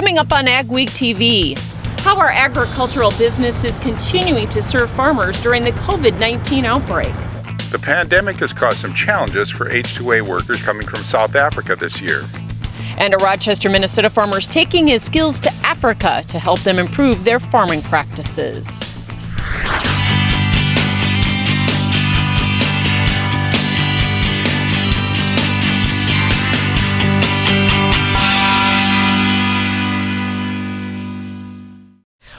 Coming up on AgweekTV, how are agricultural businesses continuing to serve farmers during the COVID-19 outbreak? The pandemic has caused some challenges for H2A workers coming from South Africa this year. And a Rochester, Minnesota farmer is taking his skills to Africa to help them improve their farming practices.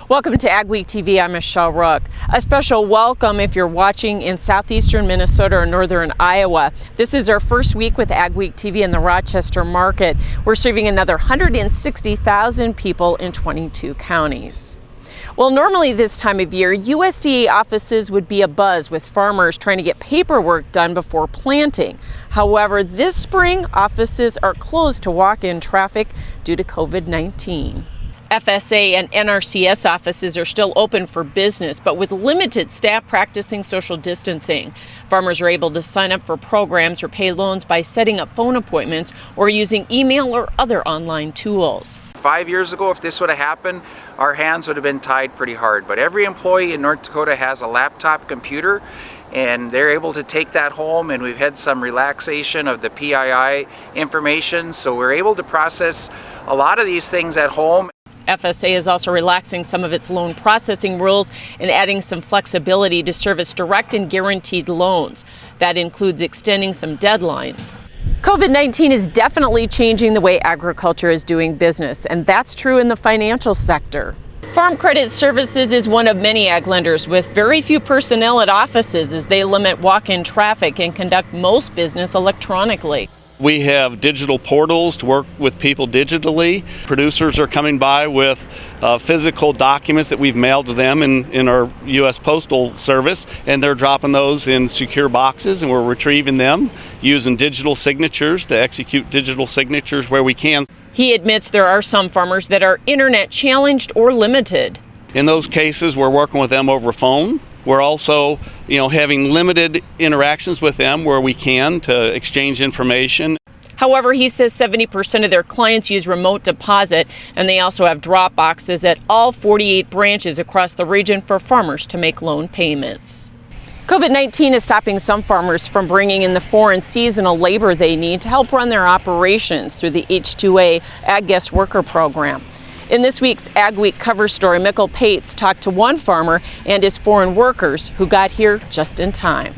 Welcome to AgweekTV. I'm Michelle Rook. A special welcome if you're watching in southeastern Minnesota or northern Iowa. This is our first week with AgweekTV in the Rochester market. We're serving another 160,000 people in 22 counties. Well, normally this time of year, USDA offices would be abuzz with farmers trying to get paperwork done before planting. However, this spring, offices are closed to walk-in traffic due to COVID-19. FSA and NRCS offices are still open for business, but with limited staff practicing social distancing. Farmers are able to sign up for programs or pay loans by setting up phone appointments or using email or other online tools. 5 years ago, if this would have happened, our hands would have been tied pretty hard. But every employee in North Dakota has a laptop computer, and they're able to take that home, and we've had some relaxation of the PII information, so we're able to process a lot of these things at home. FSA is also relaxing some of its loan processing rules and adding some flexibility to service direct and guaranteed loans. That includes extending some deadlines. COVID-19 is definitely changing the way agriculture is doing business, and that's true in the financial sector. Farm Credit Services is one of many ag lenders with very few personnel at offices as they limit walk-in traffic and conduct most business electronically. We have digital portals to work with people digitally. Producers are coming by with physical documents that we've mailed to them in our U.S. Postal Service, and they're dropping those in secure boxes, and we're retrieving them using digital signatures to execute digital signatures where we can. He admits there are some farmers that are internet challenged or limited. In those cases, we're working with them over phone. We're also, having limited interactions with them where we can to exchange information. However, he says 70% of their clients use remote deposit, and they also have drop boxes at all 48 branches across the region for farmers to make loan payments. COVID-19 is stopping some farmers from bringing in the foreign seasonal labor they need to help run their operations through the H2A Ag Guest Worker Program. In this week's Ag Week cover story, Mikkel Pates talked to one farmer and his foreign workers who got here just in time.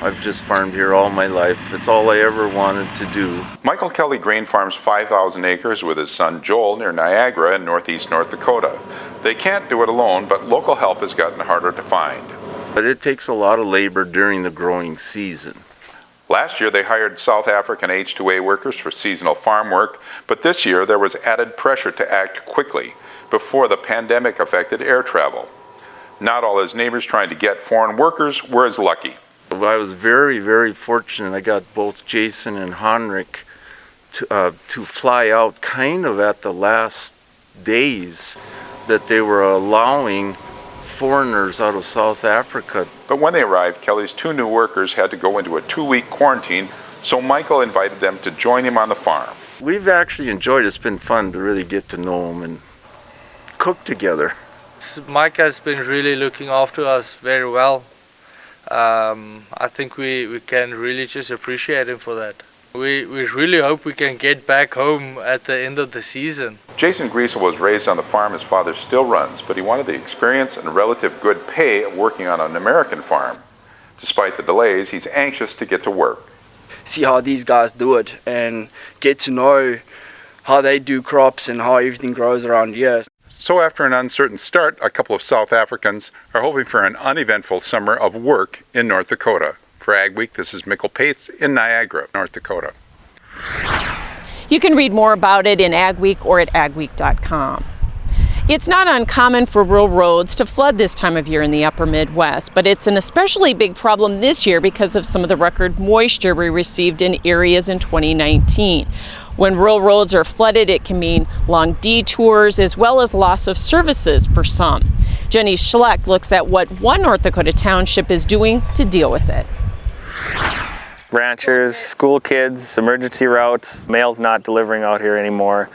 I've just farmed here all my life. It's all I ever wanted to do. Michael Kelly grain farms 5,000 acres with his son Joel near Niagara in northeast North Dakota. They can't do it alone, but local help has gotten harder to find. But it takes a lot of labor during the growing season. Last year, they hired South African H2A workers for seasonal farm work, but this year there was added pressure to act quickly before the pandemic affected air travel. Not all his neighbors trying to get foreign workers were as lucky. I was very, very fortunate. I got both Jason and Henrik to fly out kind of at the last days that they were allowing foreigners out of South Africa. But when they arrived, Kelly's two new workers had to go into a 2-week quarantine, so Michael invited them to join him on the farm. We've actually enjoyed it. It's been fun to really get to know them and cook together. Mike has been really looking after us very well. I think we can really just appreciate him for that. We really hope we can get back home at the end of the season. Jason Griesel was raised on the farm his father still runs, but he wanted the experience and relative good pay of working on an American farm. Despite the delays, he's anxious to get to work. See how these guys do it and get to know how they do crops and how everything grows around here. So after an uncertain start, a couple of South Africans are hoping for an uneventful summer of work in North Dakota. For Ag Week, this is Mikkel Pates in Niagara, North Dakota. You can read more about it in Ag Week or at agweek.com. It's not uncommon for rural roads to flood this time of year in the upper Midwest, but it's an especially big problem this year because of some of the record moisture we received in areas in 2019. When rural roads are flooded, it can mean long detours as well as loss of services for some. Jenny Schleck looks at what one North Dakota township is doing to deal with it. ranchers, school kids, emergency routes. Mail's not delivering out here anymore.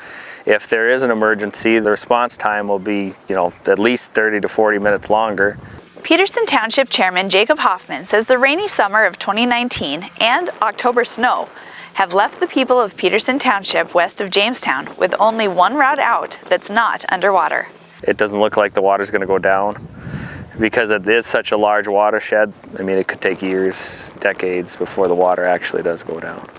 If there is an emergency, the response time will be, at least 30 to 40 minutes longer. Peterson Township Chairman Jacob Hoffman says the rainy summer of 2019 and October snow have left the people of Peterson Township west of Jamestown with only one route out that's not underwater. It doesn't look like the water's going to go down because it is such a large watershed. I mean, it could take years, decades before the water actually does go down.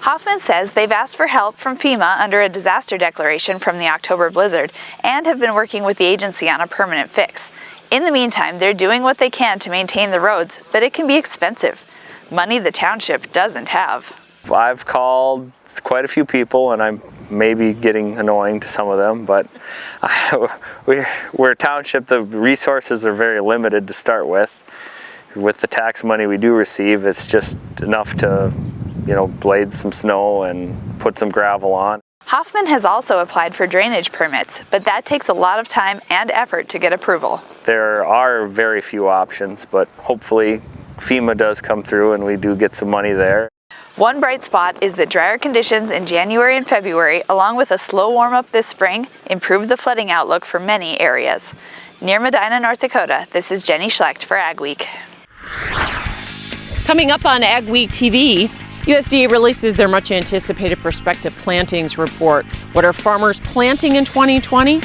Hoffman says they've asked for help from FEMA under a disaster declaration from the October blizzard and have been working with the agency on a permanent fix. In the meantime, they're doing what they can to maintain the roads, but it can be expensive. Money the township doesn't have. I've called quite a few people, and I'm maybe getting annoying to some of them, but we're a township. The resources are very limited to start with. With the tax money we do receive, it's just enough to, blade some snow and put some gravel on. Hoffman has also applied for drainage permits, but that takes a lot of time and effort to get approval. There are very few options, but hopefully FEMA does come through and we do get some money there. One bright spot is that drier conditions in January and February, along with a slow warm-up this spring, improved the flooding outlook for many areas. Near Medina, North Dakota, this is Jenny Schlecht for AgWeek. Coming up on AgweekTV, USDA releases their much-anticipated prospective plantings report. What are farmers planting in 2020?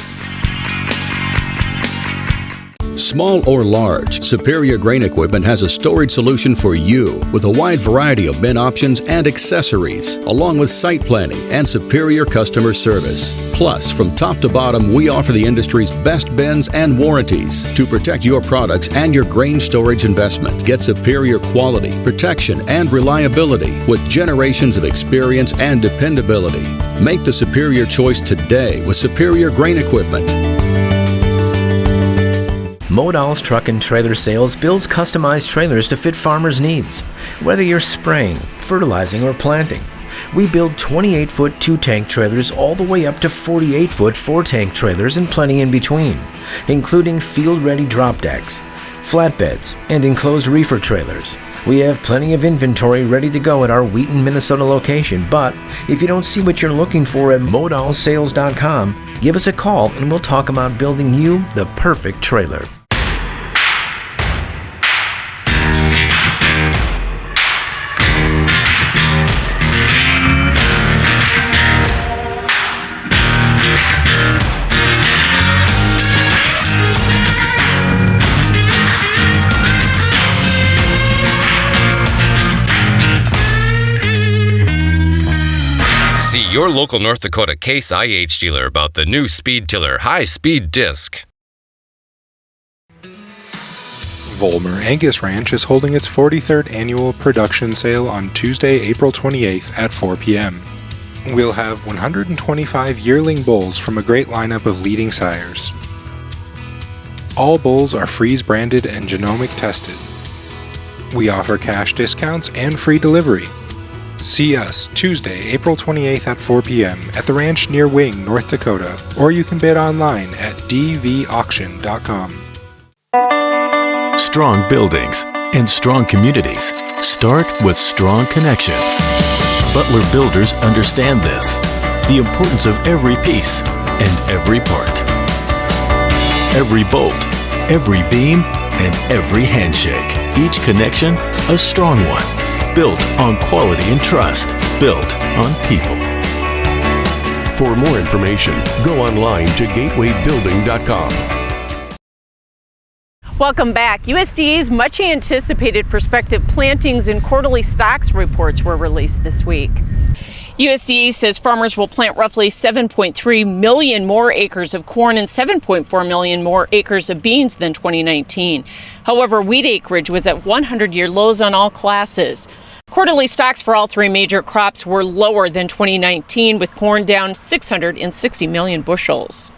Small or large, Superior Grain Equipment has a storage solution for you with a wide variety of bin options and accessories, along with site planning and superior customer service. Plus, from top to bottom, we offer the industry's best bins and warranties to protect your products and your grain storage investment. Get superior quality, protection, and reliability with generations of experience and dependability. Make the superior choice today with Superior Grain Equipment. Modal's Truck and Trailer Sales builds customized trailers to fit farmers' needs. Whether you're spraying, fertilizing, or planting, we build 28-foot 2-tank trailers all the way up to 48-foot 4-tank trailers and plenty in between, including field-ready drop decks, flatbeds, and enclosed reefer trailers. We have plenty of inventory ready to go at our Wheaton, Minnesota location, but if you don't see what you're looking for at modalsales.com, give us a call and we'll talk about building you the perfect trailer. Your local North Dakota Case IH dealer about the new Speed Tiller high-speed disc. Volmer Angus Ranch is holding its 43rd annual production sale on Tuesday, April 28th at 4 p.m. We'll have 125 yearling bulls from a great lineup of leading sires. All bulls are freeze-branded and genomic tested. We offer cash discounts and free delivery. See us Tuesday, April 28th at 4 p.m. at the ranch near Wing, North Dakota, or you can bid online at dvauction.com. Strong buildings and strong communities start with strong connections. Butler Builders understand this, the importance of every piece and every part. Every bolt, every beam, and every handshake. Each connection, a strong one. Built on quality and trust. Built on people. For more information, go online to gatewaybuilding.com. Welcome back. USDA's much anticipated prospective plantings and quarterly stocks reports were released this week. USDA says farmers will plant roughly 7.3 million more acres of corn and 7.4 million more acres of beans than 2019. However, wheat acreage was at 100-year lows on all classes. Quarterly stocks for all three major crops were lower than 2019, with corn down 660 million bushels.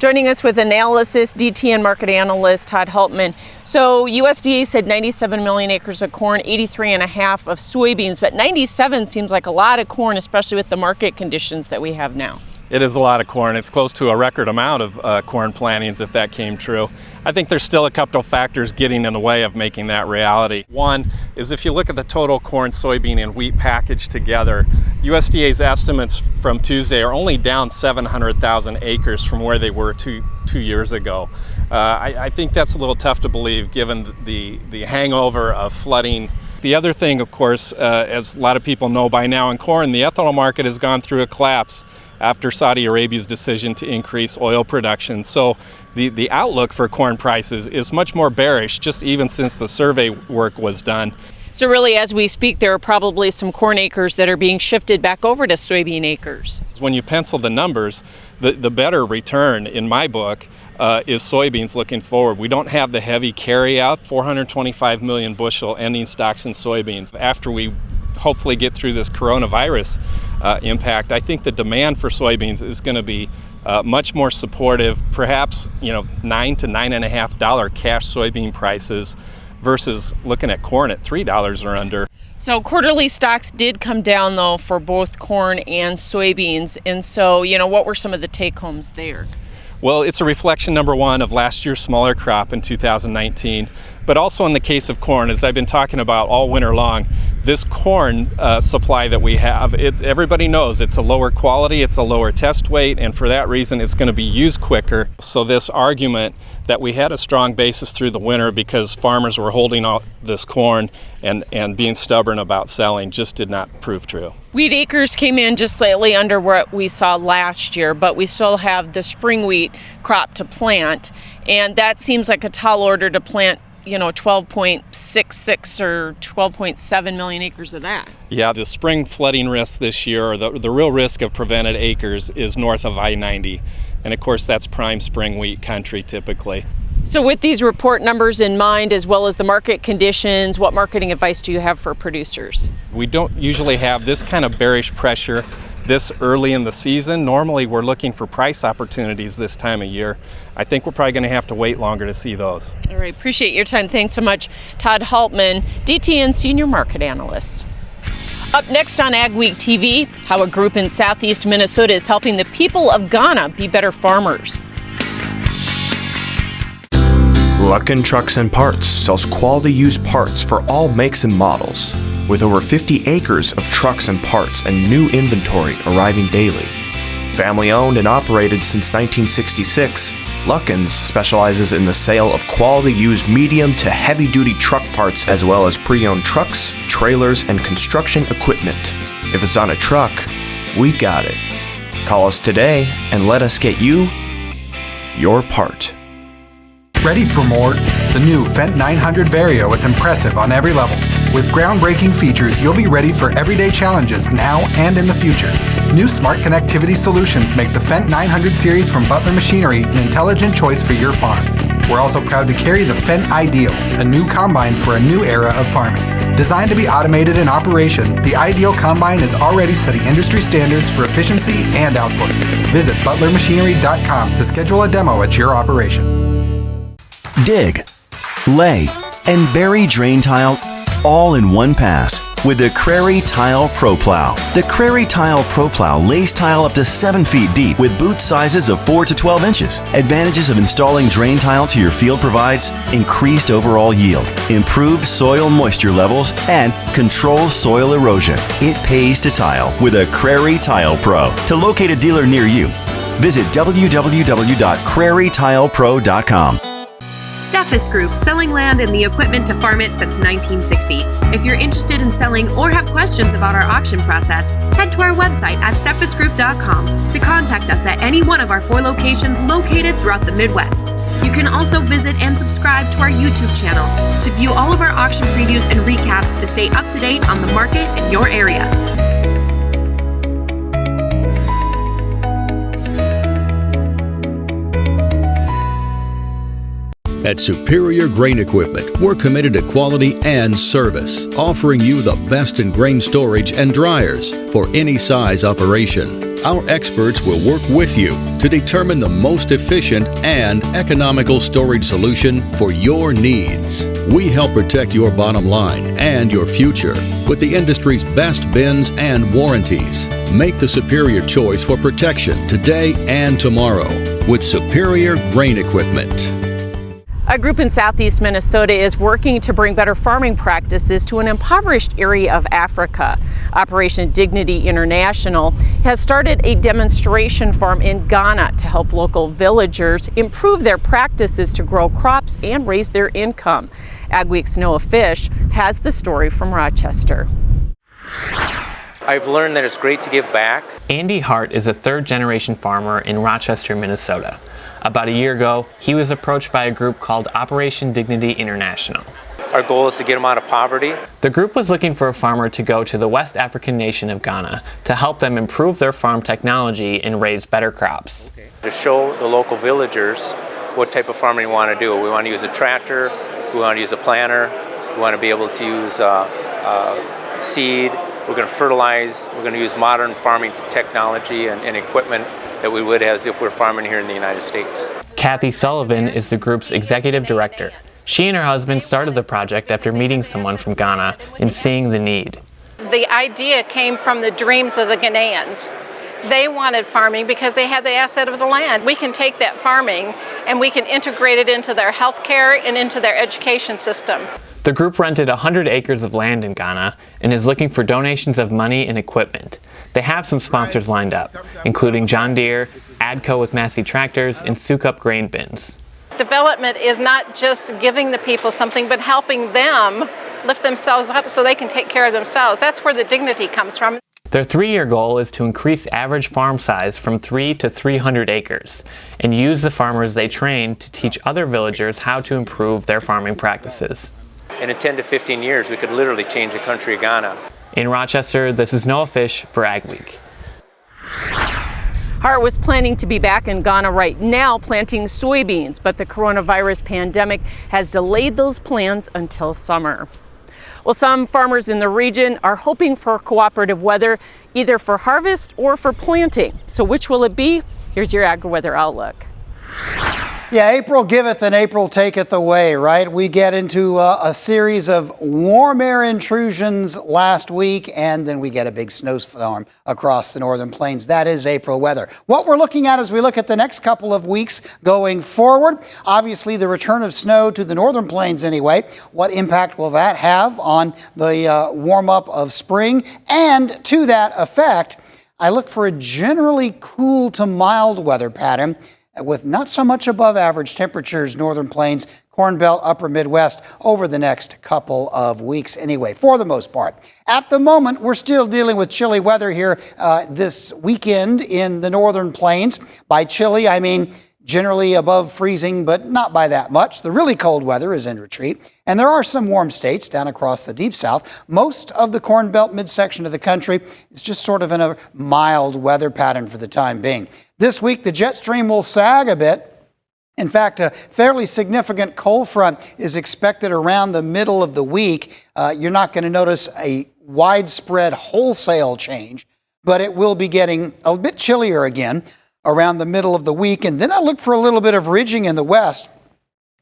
Joining us with analysis, DTN market analyst Todd Heltman. So USDA said 97 million acres of corn, 83.5 of soybeans, but 97 seems like a lot of corn, especially with the market conditions that we have now. It is a lot of corn. It's close to a record amount of corn plantings if that came true. I think there's still a couple of factors getting in the way of making that reality. One is if you look at the total corn, soybean, and wheat package together, USDA's estimates from Tuesday are only down 700,000 acres from where they were two years ago. I think that's a little tough to believe given the hangover of flooding. The other thing, of course, as a lot of people know by now in corn, the ethanol market has gone through a collapse after Saudi Arabia's decision to increase oil production. So the outlook for corn prices is much more bearish, just even since the survey work was done. So really, as we speak, there are probably some corn acres that are being shifted back over to soybean acres. When you pencil the numbers, the better return, in my book, is soybeans looking forward. We don't have the heavy carry-out, 425 million bushel ending stocks in soybeans. After we hopefully get through this coronavirus impact, I think the demand for soybeans is going to be much more supportive, perhaps $9 to $9.50 cash soybean prices versus looking at corn at $3 or under. So quarterly stocks did come down though for both corn and soybeans, and so what were some of the take-homes there? Well, it's a reflection, number one, of last year's smaller crop in 2019, but also in the case of corn, as I've been talking about all winter long, this corn supply that we have, everybody knows it's a lower quality, it's a lower test weight, and for that reason it's going to be used quicker. So this argument that we had a strong basis through the winter because farmers were holding all this corn and being stubborn about selling just did not prove true. Wheat acres came in just slightly under what we saw last year, but we still have the spring wheat crop to plant, and that seems like a tall order to plant 12.66 or 12.7 million acres of that. Yeah, the spring flooding risk this year, or the real risk of prevented acres, is north of I-90. And of course, that's prime spring wheat country typically. So with these report numbers in mind, as well as the market conditions, what marketing advice do you have for producers? We don't usually have this kind of bearish pressure this early in the season. Normally we're looking for price opportunities this time of year. I think we're probably going to have to wait longer to see those. All right, appreciate your time. Thanks so much, Todd Haltman, DTN Senior Market Analyst. Up next on AgweekTV, how a group in southeast Minnesota is helping the people of Ghana be better farmers. Luckin Trucks and Parts sells quality used parts for all makes and models. With over 50 acres of trucks and parts and new inventory arriving daily. Family owned and operated since 1966, Luckin's specializes in the sale of quality used medium to heavy duty truck parts as well as pre-owned trucks, trailers, and construction equipment. If it's on a truck, we got it. Call us today and let us get you your part. Ready for more? The new Fendt 900 Vario is impressive on every level. With groundbreaking features, you'll be ready for everyday challenges now and in the future. New smart connectivity solutions make the Fendt 900 series from Butler Machinery an intelligent choice for your farm. We're also proud to carry the Fendt Ideal, a new combine for a new era of farming. Designed to be automated in operation, the Ideal combine is already setting industry standards for efficiency and output. Visit butlermachinery.com to schedule a demo at your operation. Dig, lay, and bury drain tile all in one pass with the Crary Tile Pro Plow. The Crary Tile Pro Plow lays tile up to 7 feet deep with boot sizes of 4 to 12 inches. Advantages of installing drain tile to your field provides increased overall yield, improved soil moisture levels, and controls soil erosion. It pays to tile with a Crary Tile Pro. To locate a dealer near you, visit www.crarytilepro.com. Steffes Group, selling land and the equipment to farm it since 1960. If you're interested in selling or have questions about our auction process, head to our website at steffesgroup.com to contact us at any one of our 4 locations located throughout the Midwest. You can also visit and subscribe to our YouTube channel to view all of our auction previews and recaps to stay up to date on the market in your area. At At Superior Grain Equipment, we're committed to quality and service, offering you the best in grain storage and dryers for any size operation. Our experts will work with you to determine the most efficient and economical storage solution for your needs. We help protect your bottom line and your future with the industry's best bins and warranties. Make the superior choice for protection today and tomorrow with Superior Grain Equipment. A group in southeast Minnesota is working to bring better farming practices to an impoverished area of Africa. Operation Dignity International has started a demonstration farm in Ghana to help local villagers improve their practices to grow crops and raise their income. AgWeek's Noah Fish has the story from Rochester. I've learned that it's great to give back. Andy Hart is a third-generation farmer in Rochester, Minnesota. About a year ago, he was approached by a group called Operation Dignity International. Our goal is to get them out of poverty. The group was looking for a farmer to go to the West African nation of Ghana to help them improve their farm technology and raise better crops. To show the local villagers what type of farming we want to do. We want to use a tractor, we want to use a planter, we want to be able to use seed, we're going to fertilize, we're going to use modern farming technology and equipment that we would as if we're farming here in the United States. Kathy Sullivan is the group's executive director. She and her husband started the project after meeting someone from Ghana and seeing the need. The idea came from the dreams of the Ghanaians. They wanted farming because they had the asset of the land. We can take that farming and we can integrate it into their health care and into their education system. The group rented 100 acres of land in Ghana and is looking for donations of money and equipment. They have some sponsors lined up, including John Deere, ADCO with Massey Tractors, and Souk Up Grain Bins. Development is not just giving the people something, but helping them lift themselves up so they can take care of themselves. That's where the dignity comes from. Their 3-year goal is to increase average farm size from 3 to 300 acres and use the farmers they train to teach other villagers how to improve their farming practices. And in 10 to 15 years, we could literally change the country of Ghana. In Rochester, this is Noah Fish for AgWeek. Hart was planning to be back in Ghana right now planting soybeans, but the coronavirus pandemic has delayed those plans until summer. Well, some farmers in the region are hoping for cooperative weather, either for harvest or for planting. So which will it be? Here's your AgriWeather outlook. Yeah, April giveth and April taketh away, right? We get into a series of warm air intrusions last week, and then we get a big snowstorm across the northern plains. That is April weather. What we're looking at as we look at the next couple of weeks going forward, obviously the return of snow to the northern plains anyway. What impact will that have on the warm-up of spring? And to that effect, I look for a generally cool to mild weather pattern with not so much above average temperatures, northern plains, Corn Belt, upper Midwest over the next couple of weeks anyway, for the most part. At the moment, we're still dealing with chilly weather here this weekend in the northern plains. By chilly, I mean generally above freezing, but not by that much. The really cold weather is in retreat, and there are some warm states down across the deep south. Most of the Corn Belt midsection of the country is just sort of in a mild weather pattern for the time being. This week, the jet stream will sag a bit. In fact, a fairly significant cold front is expected around the middle of the week. You're not going to notice a widespread wholesale change, but it will be getting a bit chillier again around the middle of the week. And then I look for a little bit of ridging in the west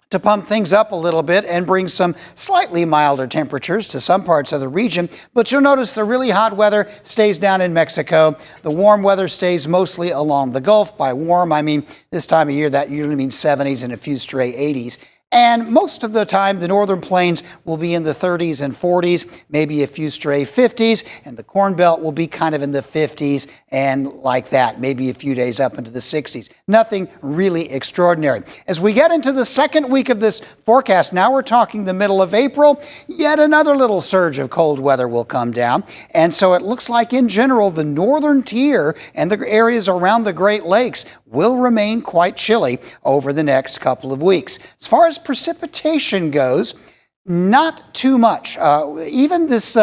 to pump things up a little bit and bring some slightly milder temperatures to some parts of the region. But you'll notice the really hot weather stays down in Mexico. The warm weather stays mostly along the Gulf. By warm, I mean this time of year, that usually means 70s and a few stray 80s. And most of the time, the northern plains will be in the 30s and 40s, maybe a few stray 50s, and the Corn Belt will be kind of in the 50s and like that, maybe a few days up into the 60s. Nothing really extraordinary. As we get into the second week of this forecast, now we're talking the middle of April, yet another little surge of cold weather will come down. And so it looks like in general, the northern tier and the areas around the Great Lakes will remain quite chilly over the next couple of weeks. As far as precipitation goes, not too much. Even this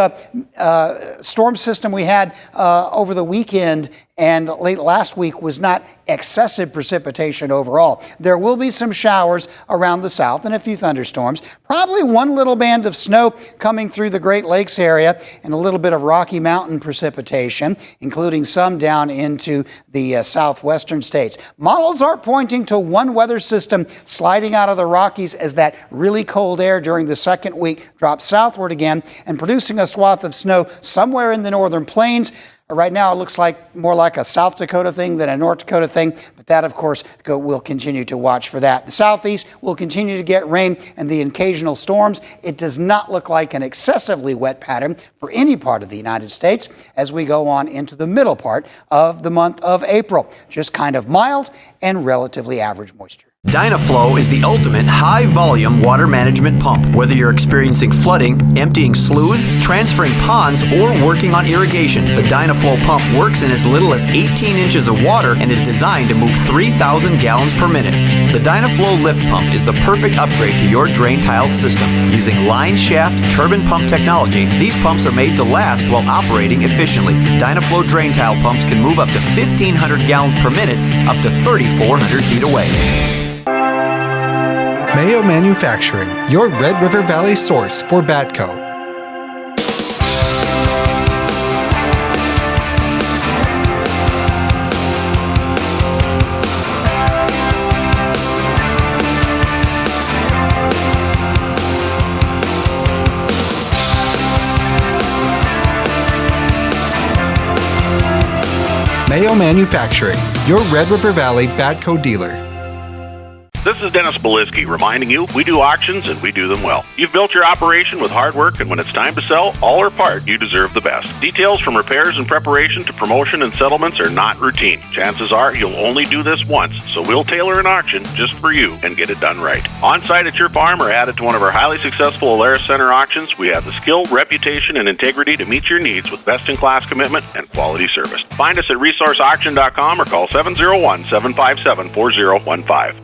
storm system we had over the weekend and late last week was not excessive precipitation overall. There will be some showers around the south and a few thunderstorms. Probably one little band of snow coming through the Great Lakes area and a little bit of Rocky Mountain precipitation, including some down into the southwestern states. Models are pointing to one weather system sliding out of the Rockies as that really cold air during the second week drops southward again and producing a swath of snow somewhere in the northern plains. Right now, it looks like more like a South Dakota thing than a North Dakota thing, but that, of course, we'll continue to watch for that. The southeast will continue to get rain and the occasional storms. It does not look like an excessively wet pattern for any part of the United States as we go on into the middle part of the month of April. Just kind of mild and relatively average moisture. Dynaflow is the ultimate high-volume water management pump. Whether you're experiencing flooding, emptying sloughs, transferring ponds, or working on irrigation, the Dynaflow pump works in as little as 18 inches of water and is designed to move 3,000 gallons per minute. The Dynaflow lift pump is the perfect upgrade to your drain tile system. Using line shaft turbine pump technology, these pumps are made to last while operating efficiently. Dynaflow drain tile pumps can move up to 1,500 gallons per minute, up to 3,400 feet away. Mayo Manufacturing, your Red River Valley source for Batco. Mayo Manufacturing, your Red River Valley Batco dealer. This is Dennis Beliski reminding you we do auctions and we do them well. You've built your operation with hard work, and when it's time to sell, all or part, you deserve the best. Details from repairs and preparation to promotion and settlements are not routine. Chances are you'll only do this once, so we'll tailor an auction just for you and get it done right. On site at your farm or added to one of our highly successful Alaris Center auctions, we have the skill, reputation, and integrity to meet your needs with best-in-class commitment and quality service. Find us at resourceauction.com or call 701-757-4015.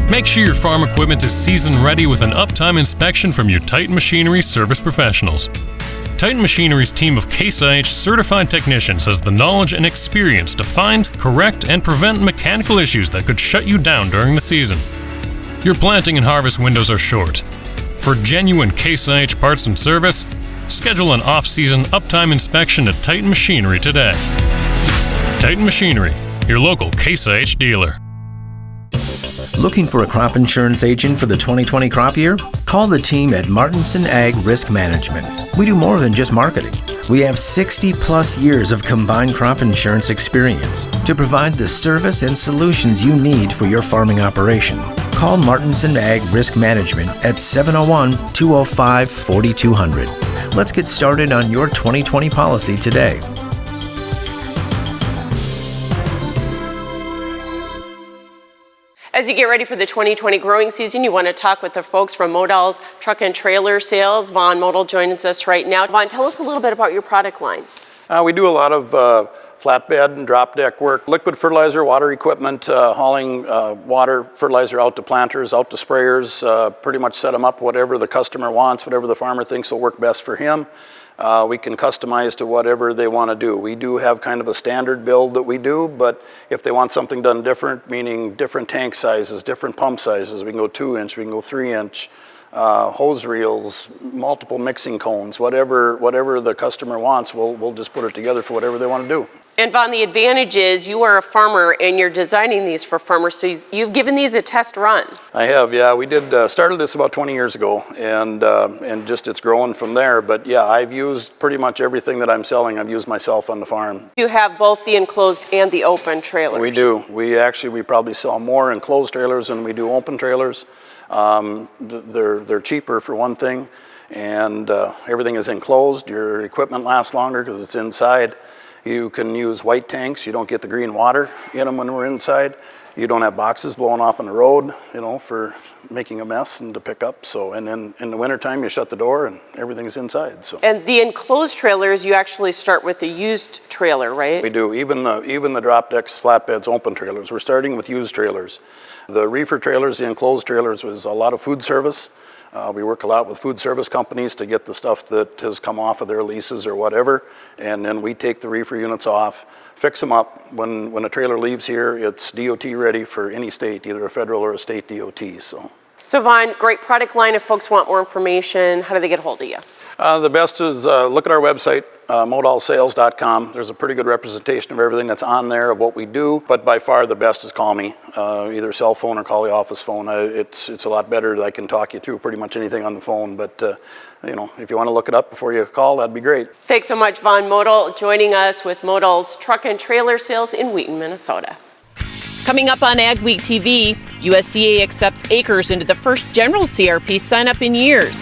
Make sure your farm equipment is season ready with an uptime inspection from your Titan Machinery service professionals. Titan Machinery's team of Case IH certified technicians has the knowledge and experience to find, correct, and prevent mechanical issues that could shut you down during the season. Your planting and harvest windows are short. For genuine Case IH parts and service, schedule an off-season uptime inspection at Titan Machinery today. Titan Machinery, your local Case IH dealer. Looking for a crop insurance agent for the 2020 crop year? Call the team at Martinson Ag Risk Management. We do more than just marketing. We have 60-plus years of combined crop insurance experience to provide the service and solutions you need for your farming operation. Call Martinson Ag Risk Management at 701-205-4200. Let's get started on your 2020 policy today. As you get ready for the 2020 growing season, you want to talk with the folks from Modal's Truck and Trailer Sales. Vaughn Modal joins us right now. Vaughn, tell us a little bit about your product line. We do a lot of flatbed and drop deck work, liquid fertilizer, water equipment, hauling water, fertilizer out to planters, out to sprayers, pretty much set them up whatever the customer wants, whatever the farmer thinks will work best for him. We can customize to whatever they want to do. We do have kind of a standard build that we do, but if they want something done different, meaning different tank sizes, different pump sizes, we can go 2-inch, we can go 3-inch, hose reels, multiple mixing cones, whatever the customer wants, we'll just put it together for whatever they want to do. And Vaughn, the advantage is you are a farmer and you're designing these for farmers, so you've given these a test run. I have, yeah. We did started this about 20 years ago, and just it's growing from there. But yeah, I've used pretty much everything that I'm selling. I've used myself on the farm. You have both the enclosed and the open trailers. We do. We probably sell more enclosed trailers than we do open trailers. They're cheaper for one thing, and everything is enclosed. Your equipment lasts longer because it's inside. You can use white tanks. You don't get the green water in them when we're inside. You don't have boxes blowing off on the road, for making a mess and to pick up. So, and then in the wintertime, you shut the door and everything's inside. So. And the enclosed trailers, you actually start with the used trailer, right? We do. Even the drop decks, flatbeds, open trailers. We're starting with used trailers. The reefer trailers, the enclosed trailers, was a lot of food service. We work a lot with food service companies to get the stuff that has come off of their leases or whatever, and then we take the reefer units off, fix them up. When a trailer leaves here, it's DOT ready for any state, either a federal or a state DOT. So Vaughn, great product line. If folks want more information, how do they get a hold of you? The best is look at our website, modalsales.com. There's a pretty good representation of everything that's on there of what we do, but by far the best is call me, either cell phone or call the office phone. It's a lot better that I can talk you through pretty much anything on the phone, but if you want to look it up before you call, that'd be great. Thanks so much, Vaughn Modal, joining us with Modal's truck and trailer sales in Wheaton, Minnesota. Coming up on AgWeek TV, USDA accepts acres into the first general CRP sign-up in years.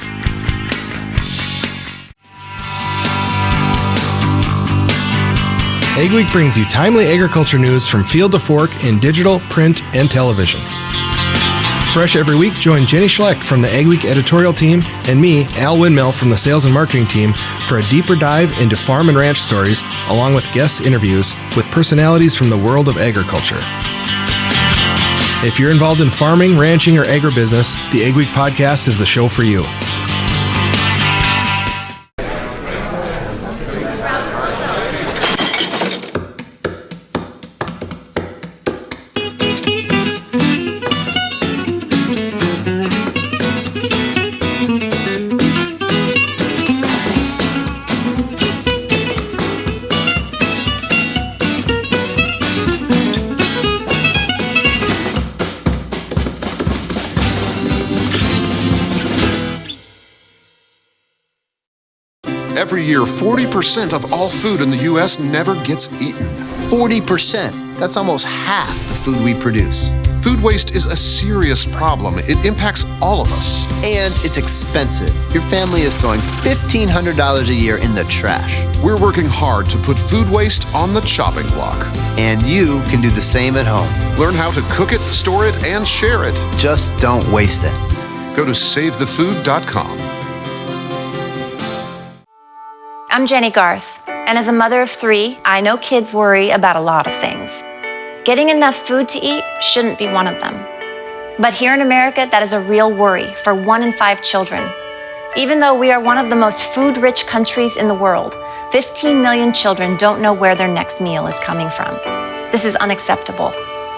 AgWeek brings you timely agriculture news from field to fork in digital, print, and television. Fresh every week, join Jenny Schlecht from the AgWeek editorial team and me, Al Windmill, from the sales and marketing team for a deeper dive into farm and ranch stories, along with guest interviews with personalities from the world of agriculture. If you're involved in farming, ranching, or agribusiness, the AgWeek podcast is the show for you. Every year, 40% of all food in the U.S. never gets eaten. 40%. That's almost half the food we produce. Food waste is a serious problem. It impacts all of us. And it's expensive. Your family is throwing $1,500 a year in the trash. We're working hard to put food waste on the chopping block. And you can do the same at home. Learn how to cook it, store it, and share it. Just don't waste it. Go to SaveTheFood.com. I'm Jenny Garth, and as a mother of 3, I know kids worry about a lot of things. Getting enough food to eat shouldn't be one of them. But here in America, that is a real worry for 1 in 5 children. Even though we are one of the most food-rich countries in the world, 15 million children don't know where their next meal is coming from. This is unacceptable,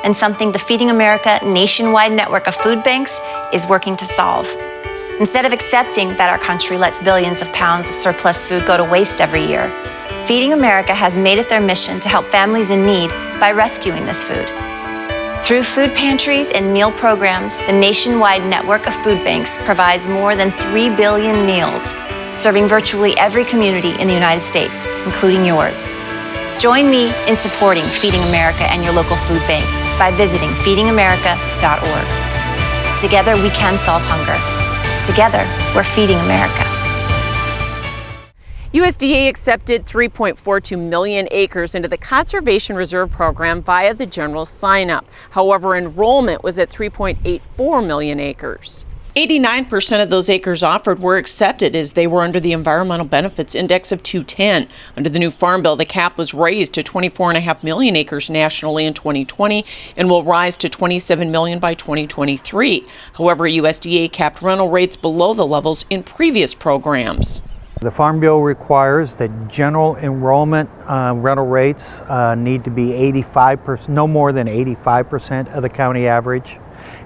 and something the Feeding America nationwide network of food banks is working to solve. Instead of accepting that our country lets billions of pounds of surplus food go to waste every year, Feeding America has made it their mission to help families in need by rescuing this food. Through food pantries and meal programs, the nationwide network of food banks provides more than 3 billion meals, serving virtually every community in the United States, including yours. Join me in supporting Feeding America and your local food bank by visiting feedingamerica.org. Together we can solve hunger. Together, we're feeding America. USDA accepted 3.42 million acres into the Conservation Reserve Program via the general sign-up. However, enrollment was at 3.84 million acres. 89% of those acres offered were accepted as they were under the Environmental Benefits Index of 210. Under the new Farm Bill, the cap was raised to 24.5 million acres nationally in 2020 and will rise to 27 million by 2023. However, USDA capped rental rates below the levels in previous programs. The Farm Bill requires that general enrollment rental rates need to be 85%, no more than 85% of the county average.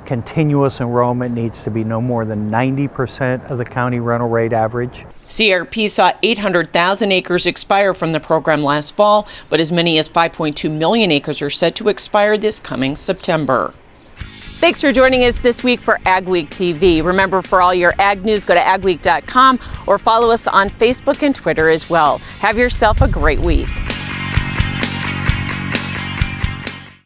Continuous enrollment needs to be no more than 90% of the county rental rate average. CRP saw 800,000 acres expire from the program last fall, but as many as 5.2 million acres are set to expire this coming September. Thanks for joining us this week for AgWeek TV. Remember, for all your ag news, go to agweek.com or follow us on Facebook and Twitter as well. Have yourself a great week.